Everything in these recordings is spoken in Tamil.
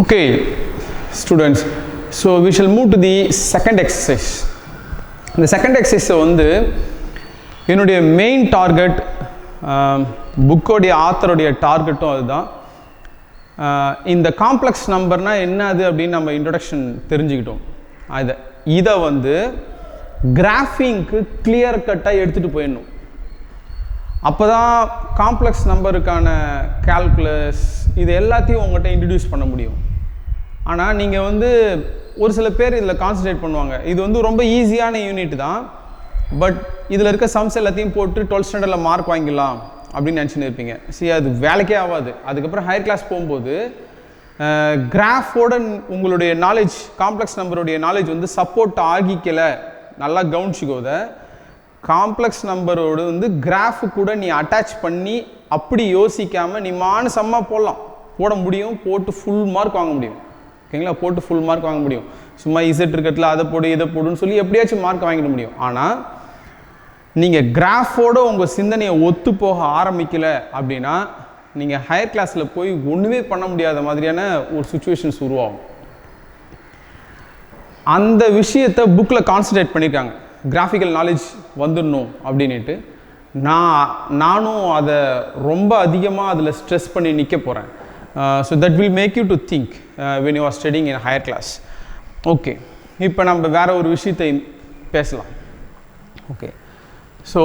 Okay, students, so we shall move to the second exercise. The second exercise வந்து என்னுடைய மெயின் டார்கெட், புக்கோடைய ஆத்தருடைய டார்கெட்டும் அதுதான். இந்த காம்ப்ளெக்ஸ் நம்பர்னால் என்ன அது அப்படின்னு நம்ம இன்ட்ரொடக்ஷன் தெரிஞ்சுக்கிட்டோம். இதை வந்து கிராஃபிங்க்கு கிளியர் கட்டாக எடுத்துகிட்டு போயிடணும். அப்போ தான் காம்ப்ளெக்ஸ் நம்பருக்கான கால்குலஸ் இது எல்லாத்தையும் உங்கள்கிட்ட இன்ட்ரடியூஸ் பண்ண முடியும். ஆனால் நீங்கள் வந்து ஒரு சில பேர் இதில் கான்சன்ட்ரேட் பண்ணுவாங்க. இது வந்து ரொம்ப ஈஸியான யூனிட் தான், பட் இதில் இருக்க சம்ஸ் எல்லாத்தையும் போட்டு 12th ஸ்டாண்டர்டில் மார்க் வாங்கிடலாம் அப்படின்னு நினச்சின்னு இருப்பீங்க. சரி, அது வேலைக்கே ஆகாது. அதுக்கப்புறம் ஹையர் கிளாஸ் போகும்போது கிராஃபோட உங்களுடைய நாலேஜ், காம்ப்ளெக்ஸ் நம்பருடைய நாலேஜ் வந்து சப்போர்ட் ஆகிக்கலை. நல்லா கவனிச்சிக்கோத, காம்ப்ளெக்ஸ் நம்பரோடு வந்து கிராஃபு கூட நீ அட்டாச் பண்ணி அப்படி யோசிக்காமல் நீ சம்மா போட முடியும், போட்டு ஃபுல் மார்க் வாங்க முடியும். ஓகேங்களா? போட்டு ஃபுல் மார்க் வாங்க முடியும். சும்மா இசட் இருக்கிறதுல அதை போடு இதை போடுன்னு சொல்லி எப்படியாச்சும் மார்க் வாங்கிட முடியும். ஆனால் நீங்கள் கிராஃபோடு உங்கள் சிந்தனையை ஒத்து போக ஆரம்பிக்கலை அப்படின்னா நீங்கள் ஹையர் கிளாஸில் போய் ஒன்றுமே பண்ண முடியாத மாதிரியான ஒரு சுச்சுவேஷன்ஸ் உருவாகும். அந்த விஷயத்தை புக்கில் கான்சன்ட்ரேட் பண்ணியிருக்காங்க. கிராஃபிக்கல் நாலேஜ் வந்துடணும் அப்படின்ட்டு நானும் அதை ரொம்ப அதிகமாக அதில் ஸ்ட்ரெஸ் பண்ணி நிற்க போகிறேன். So that will make you to think when you are studying in higher class. Okay, இப்போ நம்ம வேற ஒரு விஷயத்தை பேசலாம். Okay, so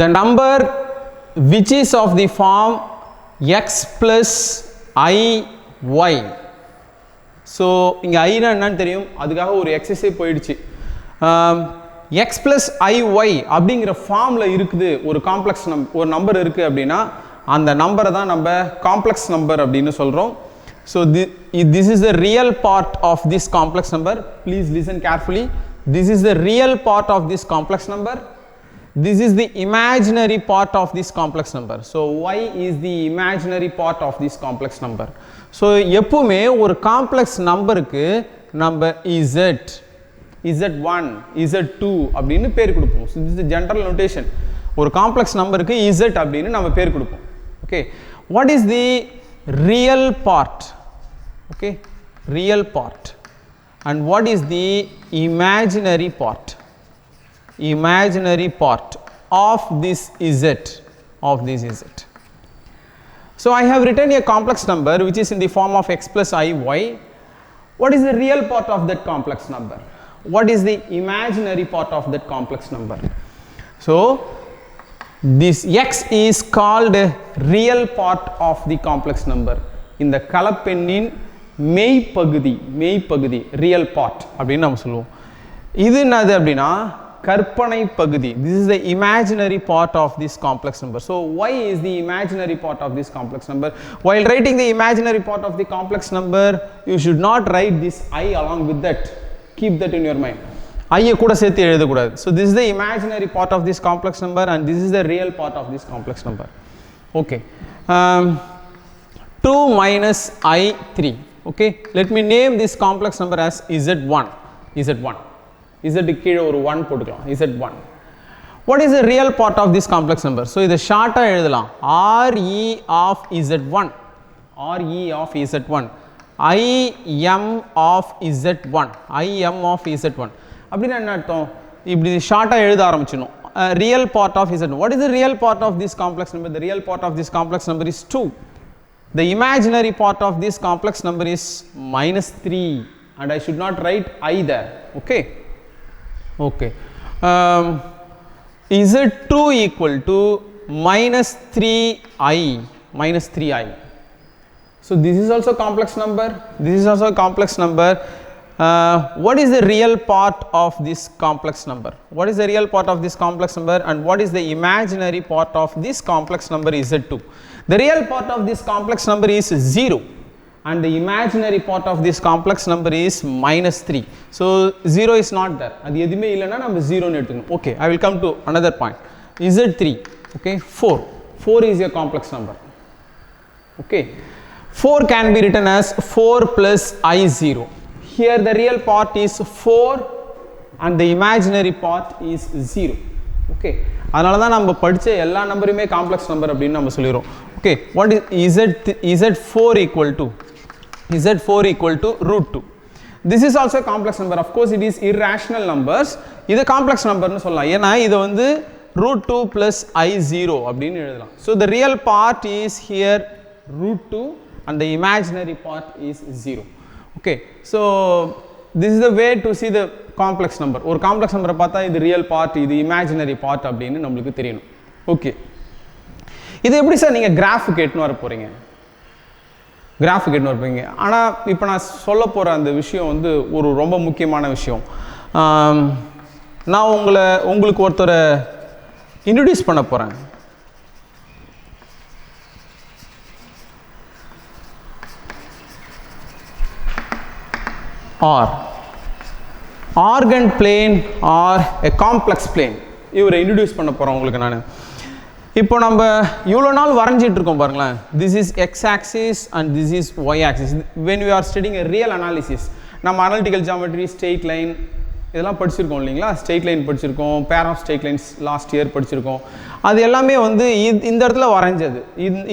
the number which is of the form x plus I y. So இங்கே ஐனா என்னன்னு தெரியும், அதுக்காக ஒரு எக்ஸசைஸே போயிடுச்சு. x plus I y அப்படிங்கிற ஃபார்மில் இருக்குது ஒரு காம்ப்ளெக்ஸ் ஒரு நம்பர் இருக்குது அப்படின்னா அந்த நம்பரை தான் நம்ம காம்ப்ளெக்ஸ் நம்பர் அப்படின்னு சொல்கிறோம். So this is the real part of this complex number. Please listen carefully. This is the real part of this complex number. This is the imaginary part of this complex number. So y is the imaginary part of this complex number. So எப்பவுமே ஒரு காம்ப்ளெக்ஸ் நம்பருக்கு நம்ம z1 z2 அப்படின்னு பேர் கொடுப்போம். So this is the general notation. ஒரு காம்ப்ளெக்ஸ் நம்பருக்கு z அப்படின்னு நம்ம பேர் கொடுப்போம். Okay, what is the real part? Okay, real part. And what is the imaginary part? Imaginary part of this z, of this z. So I have written a complex number which is in the form of x plus I y. What is the real part of that complex number? What is the imaginary part of that complex number? So this x is called a real part of the complex number. இந்த கலப்பெண்ணின் மெய்ப்பகுதி ரியல் பார்ட் அப்படின்னு நம்ம சொல்லுவோம். இது என்னது அப்படின்னா கற்பனை பகுதி. This is the imaginary part of this complex number. So y is the imaginary part of this complex number. While writing the imaginary part of the complex number, you should not write this I along with that. Keep that in your mind. ஐயை கூட சேர்த்து எழுதக்கூடாது. So this is the imaginary part of this complex number and this is the real part of this complex number. Okay, 2 minus I3. Okay, let me name this complex number as z1. z கீழே ஒரு 1 போட்டுக்கலாம். z1. What is the real part of this complex number? So இதை ஷார்ட்டாக எழுதலாம். re of z1, re of z1, im of z1, im of z1. அப்படின்னா என்ன அர்த்தம்? இப்படி ஷார்ட்டாக எழுத ஆரம்பிச்சிடணும். Real part of z1. What is the real part of this complex number? The real part of this complex number is 2. The imaginary part of this complex number is -3 and I should not write I there. Okay, okay. z2 equal to -3i. So this is also complex number. This is also a complex number. What is the real part of this complex number? What is the real part of this complex number and what is the imaginary part of this complex number z2? The real part of this complex number is 0 and the imaginary part of this complex number is -3. So 0 is not there. அது எதுமே இல்லைன்னா நம்ம 0 ன்னு எடுத்துக்கணும். Okay, I will come to another point. z3. Okay, 4 is a complex number. Okay, 4 can be written as 4 plus I0. Here the real part is 4 and the imaginary part is 0. Okay, அதனால தான் நம்ம படிச்ச எல்லா நம்பருமே காம்ப்ளெக்ஸ் நம்பர் அப்படின்னு நம்ம சொல்லிரோம். Okay, what is z4 equal to Z4 equal to root 2. This is also a complex number. Of course, it is irrational numbers. This is complex number nu sollala. Ena idu vandu root 2 plus I0 அப்படினு எழுதலாம். So the real part is here root 2 and the imaginary part is 0. Okay. So this is the way to see the complex number. ஒரு complex number பார்த்தா இது real part, இது imaginary part அப்படினு நமக்கு தெரியணும். Okay. இது எப்படி சார் நீங்க கிராஃப் கேட்னு வர போறீங்க? கிராஃப் கேட்னு வரப்பீங்க. ஆனால் இப்போ நான் சொல்ல போகிற அந்த விஷயம் வந்து ஒரு ரொம்ப முக்கியமான விஷயம். நான் உங்களுக்கு ஒருத்தரை இன்ட்ரடியூஸ் பண்ண போகிறேன். Argand plane or a complex plane, இவரை இன்ட்ரடியூஸ் பண்ண போகிறேன் உங்களுக்கு நான். இப்போ நம்ம இவ்வளோ நாள் வரைஞ்சிட்டு இருக்கோம் பாருங்களேன். This is X axis and this is Y axis. When you are studying a real analysis, நம்ம அனாலிட்டிக்கல் ஜியாமெட்ரி, ஸ்ட்ரெயிட் லைன் இதெல்லாம் படிச்சிருக்கோம் இல்லைங்களா? ஸ்ட்ரெயிட் லைன் படிச்சிருக்கோம், pair of straight lines last year படிச்சிருக்கோம். அது எல்லாமே வந்து இந்த இடத்துல வரைஞ்சது.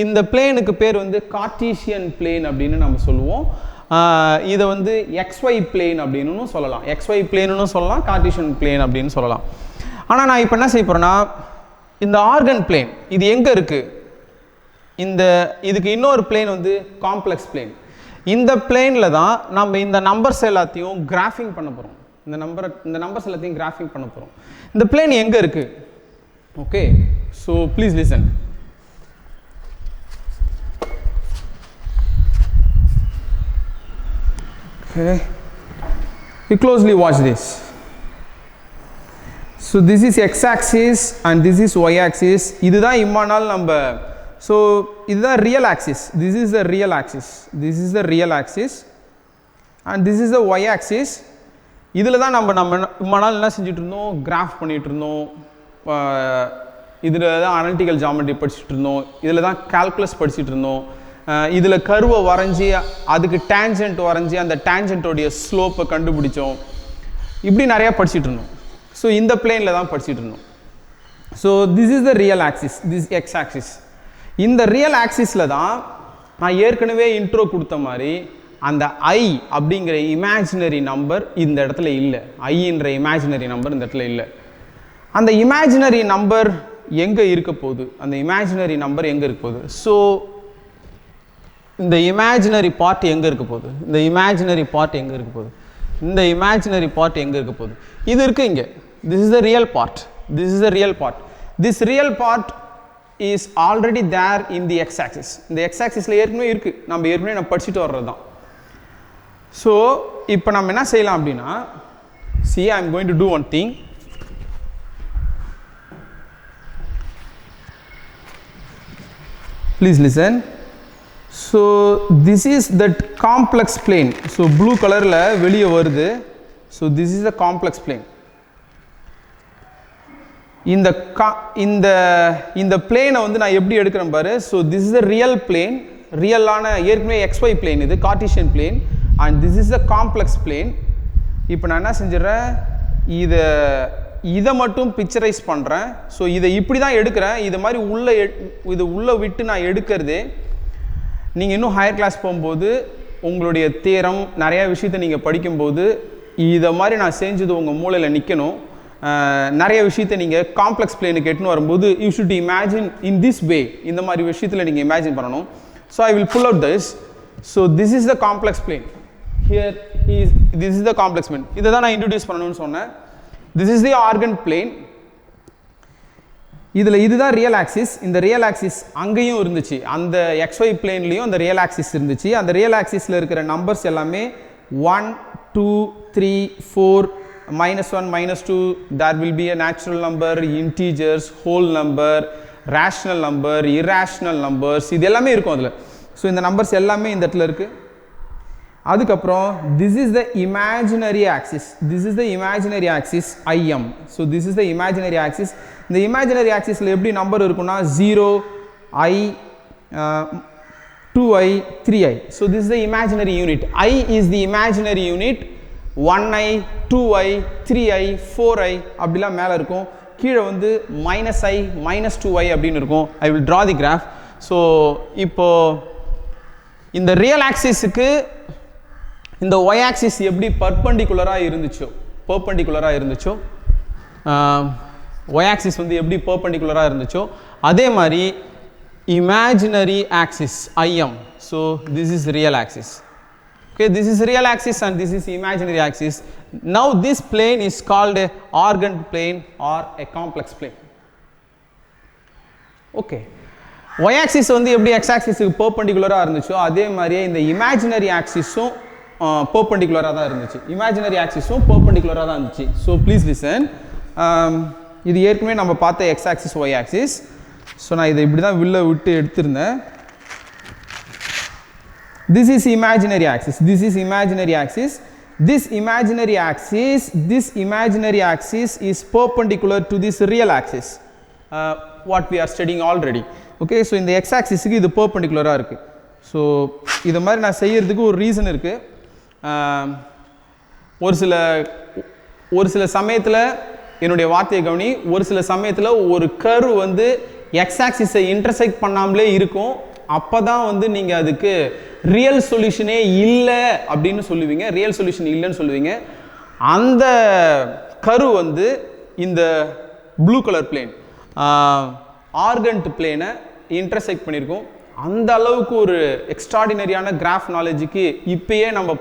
இந்த பிளேனுக்கு பேர் வந்து கார்ட்டீசியன் பிளேன் அப்படின்னு நம்ம சொல்லுவோம். இதை வந்து எக்ஸ்ஒய் பிளேன் அப்படின்னு சொல்லலாம், எக்ஸ்ஒய் பிளேன்னு சொல்லலாம், கார்ட்டீசியன் பிளேன் அப்படின்னு சொல்லலாம். ஆனால் நான் இப்போ என்ன செய்ய போகிறேன்னா, இந்த ஆர்கன் பிளேன் இது எங்கே இருக்குது? இதுக்கு இன்னொரு பிளேன் வந்து காம்ப்ளெக்ஸ் பிளேன். இந்த பிளேனில் தான் நம்ம இந்த நம்பர்ஸ் எல்லாத்தையும் கிராஃபிங் பண்ண போகிறோம். இந்த நம்பர்ஸ் எல்லாத்தையும் கிராஃபிங் பண்ண போகிறோம். இந்த பிளேன் எங்கே இருக்குது? Okay, so please listen. Okay, you closely watch this. So this is x axis and this is y axis. இதுதான் இம்மானால் நம்ம, so இதுதான் real axis. This is the real axis. This is the real axis and this is the y axis. இதில் தான் நம்ம இம்மானால் என்ன செஞ்சுட்டு இருந்தோம்? கிராஃப் பண்ணிட்டு இருந்தோம். இதில் தான் அனாலிட்டிக்கல் ஜியாமெட்ரி படிச்சுட்டு இருந்தோம். இதில் தான் கால்குலஸ் படிச்சுட்டு இருந்தோம். இதில் கர்வை வரைஞ்சி அதுக்கு டேஞ்சன்ட் வரைஞ்சி அந்த டேஞ்சன்ட்டோடைய ஸ்லோப்பை கண்டுபிடிச்சோம். இப்படி நிறையா படிச்சுட்டு இருந்தோம். ஸோ இந்த பிளேனில் தான் படிச்சுட்டு இருந்தோம். So this is the real axis, this X axis. இந்த ரியல் ஆக்சிஸில் தான் நான் ஏற்கனவே இன்ட்ரோ கொடுத்த மாதிரி அந்த ஐ அப்படிங்கிற இமேஜினரி நம்பர் இந்த இடத்துல இல்லை. ஐன்ற இமேஜினரி நம்பர் இந்த இடத்துல இல்லை. அந்த இமேஜினரி நம்பர் எங்கே இருக்க போகுது? அந்த இமேஜினரி நம்பர் எங்கே இருக்க போகுது? ஸோ இந்த இமேஜினரி பார்ட் எங்கே இருக்க போகுது? இந்த இமேஜினரி பார்ட் எங்கே இருக்க போகுது? இந்த இமேஜினரி பார்ட் எங்கே இருக்க போகுது? இது இருக்குது இங்கே. This is the real part. This is the real part. This real part is already there in the x-axis. இந்த x-axisல ஏற்கனவே இருக்கு. நம்ம ஏற்கனவே படிச்சுட்டு வர்றது தான். ஸோ இப்போ நம்ம என்ன செய்யலாம் அப்படின்னா, see, I am going to do one thing. Please listen. So this is that complex plane. So blue colorல வெளியே வருது. So this is the complex plane. இந்த பிளேனை வந்து நான் எப்படி எடுக்கிறேன் பாரு. So this is the real plane, ரியலான ஏற்கனவே எக்ஸ்ஒய் பிளேன், இது Cartesian plane and this is the complex plane. இப்போ நான் என்ன செஞ்சிடறேன், இதை மட்டும் பிக்சரைஸ் பண்ணுறேன். ஸோ இதை இப்படி தான் எடுக்கிறேன். இது மாதிரி உள்ளே விட்டு நான் எடுக்கிறதே. நீங்கள் இன்னும் ஹையர் கிளாஸ் போகும்போது உங்களுடைய தியரம் நிறையா விஷயத்தை நீங்கள் படிக்கும்போது இதை மாதிரி நான் செஞ்சது உங்கள் மூளையில் நிற்கணும். நிறைய விஷயத்தை நீங்கள் காம்ப்ளெக்ஸ் பிளேனுக்கு எட்டுன்னு வரும்போது you should imagine in this way. இந்த மாதிரி விஷயத்தில் நீங்கள் இமேஜின் பண்ணணும். So I will pull out this. So this is the complex plane. Here this is the complex plane. இதை தான் நான் இன்ட்ரடியூஸ் பண்ணணும்னு சொன்னேன். This is the Argand plane. இதுதான் ரியல் ஆக்சிஸ். இந்த ரியல் ஆக்சிஸ் அங்கேயும் இருந்துச்சு, அந்த எக்ஸ்ஒய் பிளேன்லேயும் அந்த ரியல் ஆக்சிஸ் இருந்துச்சு. அந்த ரியல் ஆக்சிஸில் இருக்கிற நம்பர்ஸ் எல்லாமே 1, 2, 3, 4, -1, -2, there will be a natural number, integers, whole number, rational number, irrational numbers, இது எல்லாமே இருக்கும் அதில். ஸோ இந்த நம்பர்ஸ் எல்லாமே இந்த இடத்துல இருக்குது. அதுக்கப்புறம் this is the imaginary axis. This is the imaginary axis IM. So this is the imaginary axis. இந்த imaginary axisல எப்படி நம்பர் இருக்குன்னா 0, I, 2I, 3I. So this is the imaginary unit. I is the imaginary unit. 1I, 2I, 3I, 4I அப்படிலாம் மேலே இருக்கும். கீழே வந்து -I, -2I அப்படின்னு இருக்கும். I will draw the graph. So இப்போ இந்த ரியல் ஆக்சிஸுக்கு இந்த y axis எப்படி பர்பெண்டிகுலராக இருந்துச்சோ y axis வந்து எப்படி பர்பெண்டிகுலராக இருந்துச்சோ அதே மாதிரி imaginary axis im. So this is real axis. Okay, this is real axis and this is imaginary axis. Now this plane is called a organ plane or a complex plane. Okay, y axis வந்து எப்படி x axis க்கு perpendicular-ஆ இருந்துச்சோ அதே மாதிரியே இந்த imaginary axis-உம் perpendicular-ஆ தான் இருந்துச்சு. Imaginary axis-உம் perpendicular-ஆ தான் இருந்துச்சு. So please listen. இது ஏற்கனவே நம்ம பார்த்த x axis y axis. So நான் இதை இப்படி தான் வில்ல விட்டு எடுத்திருந்தேன். This is imaginary axis. This is imaginary axis. This imaginary axis is perpendicular to this real axis. What we are studying already. Okay, so இந்த x axis க்கு இது perpendicular-ஆ இருக்கு. So இது மாதிரி நான் செய்யறதுக்கு ஒரு ரீசன் இருக்கு. ஒரு சில சமயத்துல என்னுடைய வார்த்தையை கவனி, ஒரு சில சமயத்துல ஒரு கர்வ் வந்து x axis-ஐ இன்டர்செக்ட் பண்ணாமலே இருக்கும். அப்பதான் வந்து நீங்க அதுக்கு ரியல் சொல்யூஷனே இல்லை அப்படின்னு சொல்லுவீங்க, ரியல் சொல்யூஷன் இல்லைன்னு சொல்லுவீங்க. அந்த கர்வ் வந்து இந்த ப்ளூ கலர் பிளேன் ஆர்கன்ட் பிளேனை இன்டர்செக்ட் பண்ணியிருக்கோம். அந்த அளவுக்கு ஒரு எக்ஸ்ட்ராடினரியான கிராஃப் நாலேஜுக்கு இப்பயே நம்ம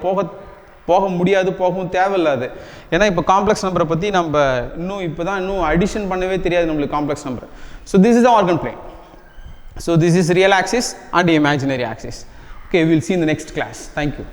போக முடியாது, போகவும் தேவையில்லாது. ஏன்னா இப்போ காம்ப்ளெக்ஸ் நம்பரை பற்றி நம்ம இன்னும் அடிஷன் பண்ணவே தெரியாது நம்மளுக்கு complex number. So this is the organ plane. So this is real axis and imaginary axis. Okay, we will see in the next class. Thank you.